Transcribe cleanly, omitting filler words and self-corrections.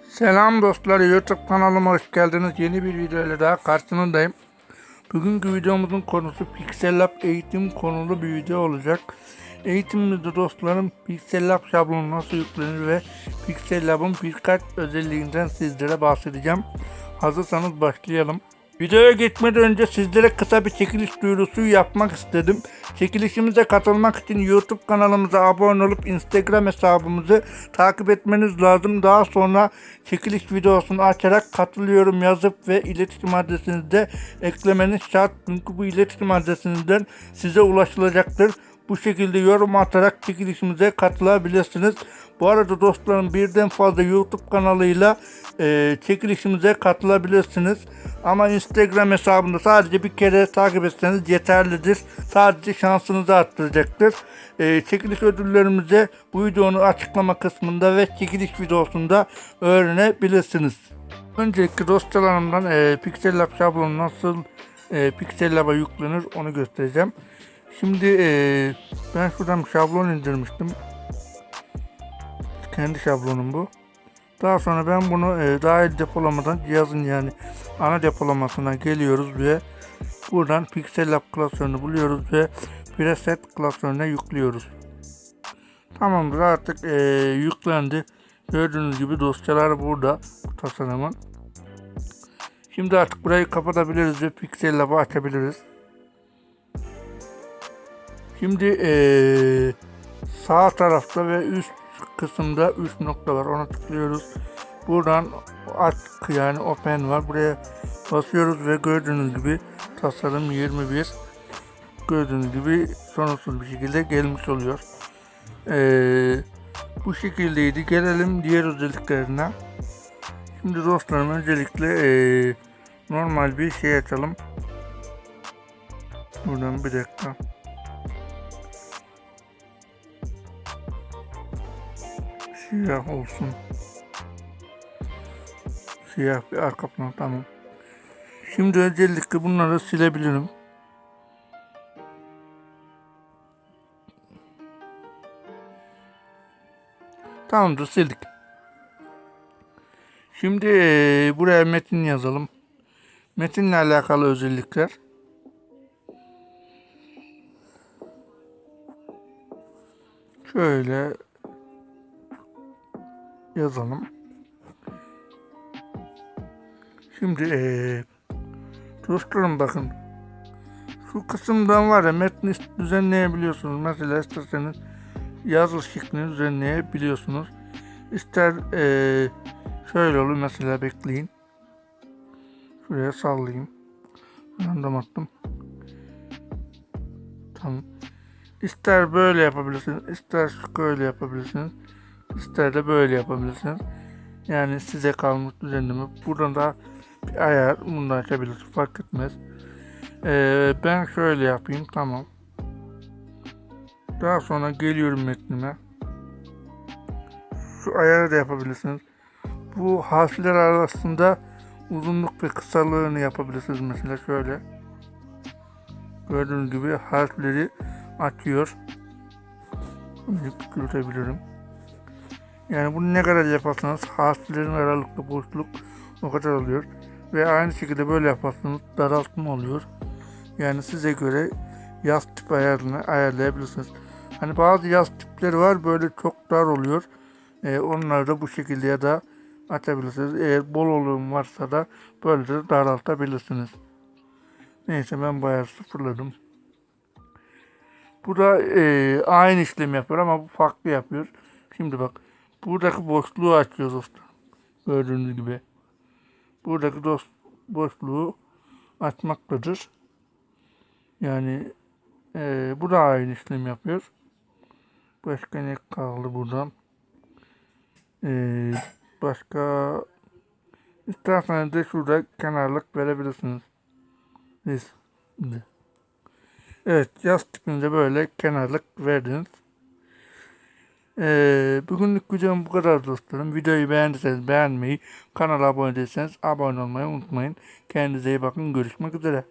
Selam dostlar, YouTube kanalıma hoş geldiniz. Yeni bir video ile daha karşınızdayım. Bugünkü videomuzun konusu Pixellab eğitim konulu bir video olacak. Eğitimimizde dostlarım Pixellab şablonu nasıl yüklenir ve Pixellab'ın birkaç özelliğinden sizlere bahsedeceğim. Hazırsanız başlayalım. Videoya geçmeden önce sizlere kısa bir çekiliş duyurusu yapmak istedim. Çekilişimize katılmak için YouTube kanalımıza abone olup Instagram hesabımızı takip etmeniz lazım. Daha sonra çekiliş videosunu açarak katılıyorum yazıp ve iletişim adresinizi de eklemeniz şart. Çünkü bu iletişim adresinizden size ulaşılacaktır. Bu şekilde yorum atarak çekilişimize katılabilirsiniz. Bu arada dostlarım birden fazla YouTube kanalıyla çekilişimize katılabilirsiniz. Ama Instagram hesabında sadece bir kere takip etseniz yeterlidir. Sadece şansınızı arttıracaktır. Çekiliş ödüllerimizi bu videonun açıklama kısmında ve çekiliş videosunda öğrenebilirsiniz. Öncelikle dosyalarımdan Pixellab şablonu nasıl Pixellab'a yüklenir onu göstereceğim. Şimdi ben şuradan bir şablon indirmiştim. Kendi şablonum bu. Daha sonra ben bunu dahil depolamadan cihazın yani ana depolamasına geliyoruz ve buradan Pixellab klasörünü buluyoruz ve preset klasörüne yüklüyoruz. Tamamdır, artık yüklendi. Gördüğünüz gibi dosyalar burada bu tasarımın. Şimdi artık burayı kapatabiliriz ve Pixellab'ı açabiliriz. Şimdi sağ tarafta ve üst kısımda 3 nokta var, ona tıklıyoruz. Buradan aç yani open var, buraya basıyoruz ve gördüğünüz gibi tasarım 21 gördüğünüz gibi sorunsuz bir şekilde gelmiş oluyor. Bu şekildeydi. Gelelim diğer özelliklerine. Şimdi dostlarım öncelikle normal bir şey açalım. Buradan bir dakika. Siyah olsun. Siyah bir arka plan, tamam. Şimdi özellikle bunları silebilirim. Tamamdır, sildik. Şimdi buraya metin yazalım. Metinle alakalı özellikler. Şöyle yazalım. Şimdi dostlarım bakın. Şu kısımdan var ya metni düzenleyebiliyorsunuz. Mesela isterseniz yazı şeklini düzenleyebiliyorsunuz. İster şöyle olur mesela, bekleyin. Şuraya sallayayım. Random attım. Tamam. İster böyle yapabilirsiniz, ister şöyle yapabilirsiniz, ister de böyle yapabilirsiniz. Yani size kalmış düzenleme. Buradan da bir ayar, bunu da açabilirsiniz, fark etmez. Ben şöyle yapayım, tamam. Daha sonra geliyorum metnime. Şu ayarı da yapabilirsiniz. Bu harfler arasında uzunluk ve kısalığını yapabilirsiniz. Mesela şöyle. Gördüğünüz gibi harfleri açıyor. Küçültebilirim. Yani bunu ne kadar yaparsanız harflerin aralıklı boşluk o kadar oluyor. Ve aynı şekilde böyle yaparsanız daraltma oluyor. Yani size göre yaz tip ayarını ayarlayabilirsiniz. Hani bazı yaz tipleri var, böyle çok dar oluyor. Onları da bu şekilde ya da açabilirsiniz. Eğer bol olum varsa da böyle de daraltabilirsiniz. Neyse, ben bayağı sıfırladım. Bu da aynı işlemi yapıyor ama bu farklı yapıyor. Şimdi bak, buradaki boşluğu açıyor dostlar. Gördüğünüz gibi. Buradaki boşluğu açmaktadır. Yani bu da aynı işlemi yapıyor. Başka ne kaldı buradan? Başka isterseniz de şurada kenarlık verebilirsiniz. Evet, yaz tipinde böyle kenarlık verdiniz. Bugünlük videom bu kadar dostlarım. Videoyu beğendiyseniz beğenmeyi, kanala abone değilseniz abone olmayı unutmayın. Kendinize iyi bakın. Görüşmek üzere.